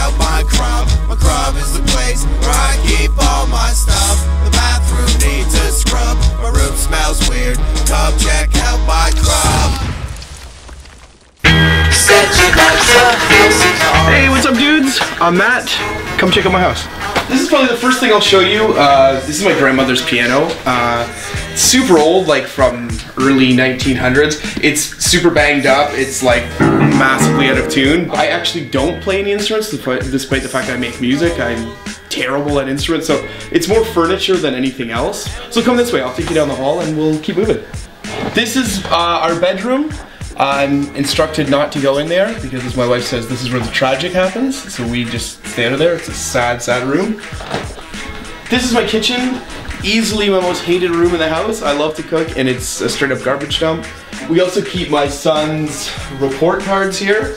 out my crub. My crub is the place where I keep all my stuff. The bathroom needs a scrub. My room smells weird. Come check out my crub. Hey, what's up, dudes? I'm Matt. Come check out my house. This is probably the first thing I'll show you. This is my grandmother's piano. Super old, like from early 1900s. It's super banged up. It's like massively out of tune. I actually don't play any instruments, despite the fact that I make music. I'm terrible at instruments, so it's more furniture than anything else. So come this way, I'll take you down the hall and we'll keep moving. This is our bedroom. I'm instructed not to go in there because, as my wife says, this is where the tragic happens. So we just stay out of there. It's a sad, sad room. This is my kitchen. Easily my most hated room in the house. I love to cook and it's a straight up garbage dump. We also keep my son's report cards here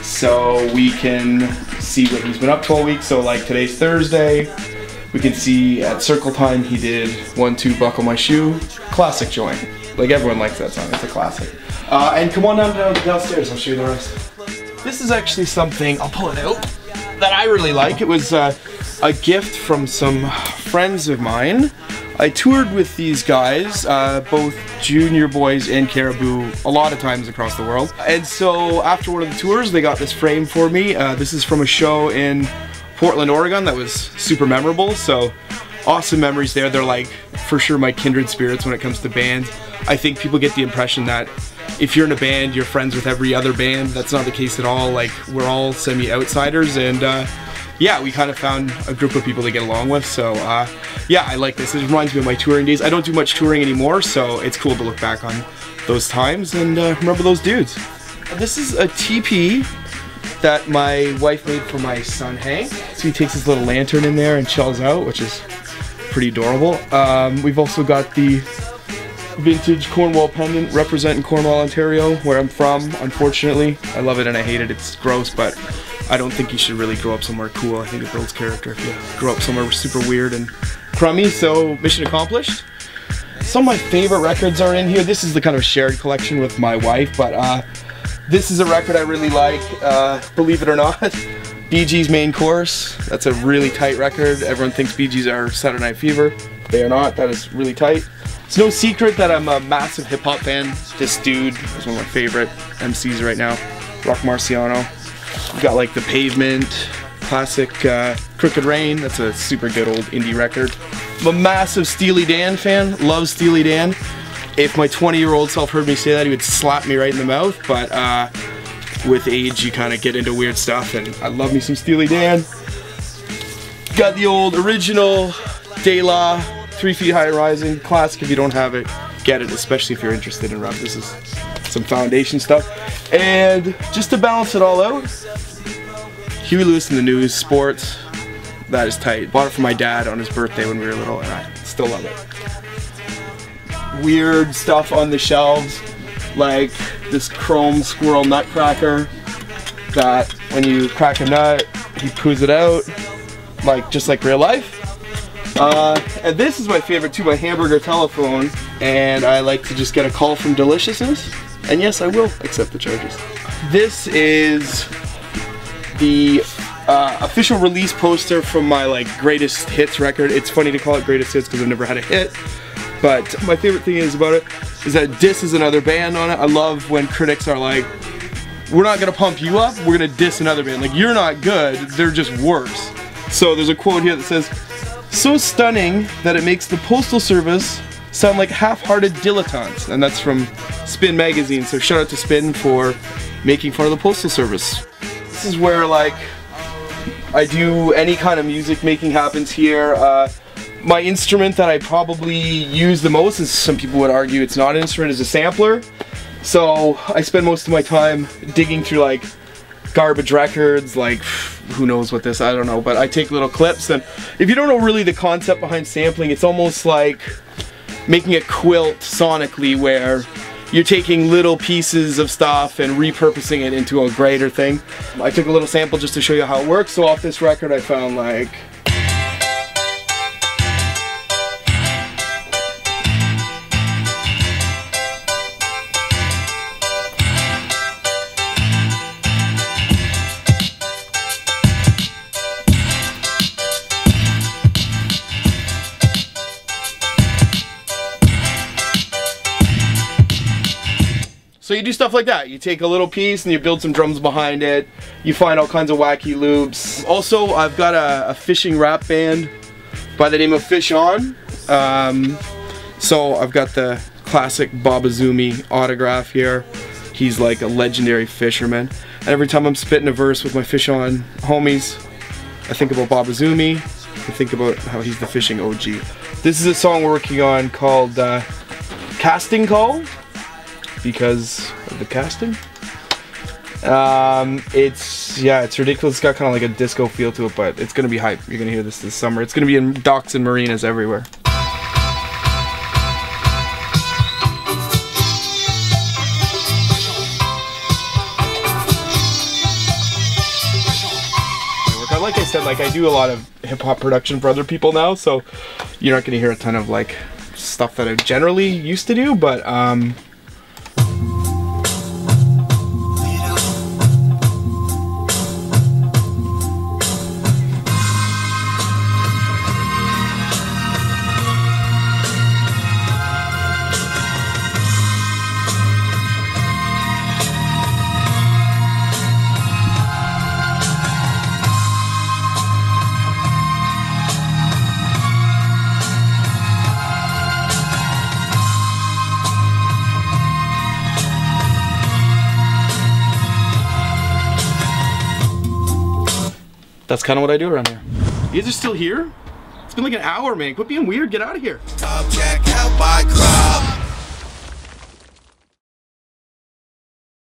so we can see what he's been up to all week. So like today's Thursday, we can see at circle time he did 1, 2, buckle my shoe. Classic joint. Like everyone likes that song, it's a classic. And come on downstairs, I'll show you the rest. This is actually something, I'll pull it out, that I really like. It was a gift from some friends of mine. I toured with these guys, both Junior Boys and Caribou, a lot of times across the world. And so after one of the tours, they got this frame for me. This is from a show in Portland, Oregon that was super memorable. So awesome memories there. They're like, for sure, my kindred spirits when it comes to bands. I think people get the impression that if you're in a band, you're friends with every other band. That's not the case at all. Like, we're all semi-outsiders, and yeah, we kind of found a group of people to get along with. So yeah, I like this. It reminds me of my touring days. I don't do much touring anymore, so it's cool to look back on those times and remember those dudes. This is a teepee that my wife made for my son Hank. So he takes his little lantern in there and chills out, which is pretty adorable. We've also got the vintage Cornwall pendant representing Cornwall, Ontario, where I'm from, unfortunately. I love it and I hate it. It's gross, but I don't think you should really grow up somewhere cool. I think it builds character if you grow up somewhere super weird and crummy, so mission accomplished. Some of my favorite records are in here. This is the kind of shared collection with my wife, but this is a record I really like, believe it or not. Bee Gees' Main Course. That's a really tight record. Everyone thinks Bee Gees are Saturday Night Fever. They are not. That is really tight. It's no secret that I'm a massive hip-hop fan. This dude is one of my favorite MCs right now, Rock Marciano. We've got like The Pavement, classic Crooked Rain. That's a super good old indie record. I'm a massive Steely Dan fan. Love Steely Dan. If my 20-year-old self heard me say that, he would slap me right in the mouth, but with age you kind of get into weird stuff, and I love me some Steely Dan. Got the old original De La 3 Feet High Rising, classic. If you don't have it, get it, especially if you're interested in rock. This is some foundation stuff. And just to balance it all out, Huey Lewis in the News, Sports, that is tight. Bought it for my dad on his birthday when we were little, and I still love it. Weird stuff on the shelves, like this chrome squirrel nutcracker that when you crack a nut, he poos it out, like just like real life. And this is my favorite too, my hamburger telephone, and I like to just get a call from Deliciousness, and yes, I will accept the charges. This is the official release poster from my like greatest hits record. It's funny to call it greatest hits because I've never had a hit, but my favorite thing is about it is that diss is another band on it. I love when critics are like, we're not gonna pump you up, we're gonna diss another band. Like, you're not good, they're just worse. So there's a quote here that says, "So stunning that it makes the Postal Service sound like half-hearted dilettantes." And that's from Spin magazine, so shout out to Spin for making fun of the Postal Service. This is where like I do any kind of music making happens here. My instrument that I probably use the most, and some people would argue it's not an instrument, is a sampler. So I spend most of my time digging through like garbage records, like who knows what this, I don't know, but I take little clips, and if you don't know really the concept behind sampling, it's almost like making a quilt sonically, where you're taking little pieces of stuff and repurposing it into a greater thing. I took a little sample just to show you how it works. So off this record I found like you do stuff like that. You take a little piece and you build some drums behind it. You find all kinds of wacky loops. Also, I've got a fishing rap band by the name of Fish On. So I've got the classic Bob Azumi autograph here. He's like a legendary fisherman. And every time I'm spitting a verse with my Fish On homies, I think about Bob Azumi. I think about how he's the fishing OG. This is a song we're working on called Casting Call, because of the casting. It's ridiculous. It's got kind of like a disco feel to it, but it's gonna be hype. You're gonna hear this summer. It's gonna be in docks and marinas everywhere. Like I said, like I do a lot of hip-hop production for other people now, so you're not gonna hear a ton of like stuff that I generally used to do, but that's kind of what I do around here. You guys are still here? It's been like an hour, man. Quit being weird. Get out of here. Come check out my CRUBS.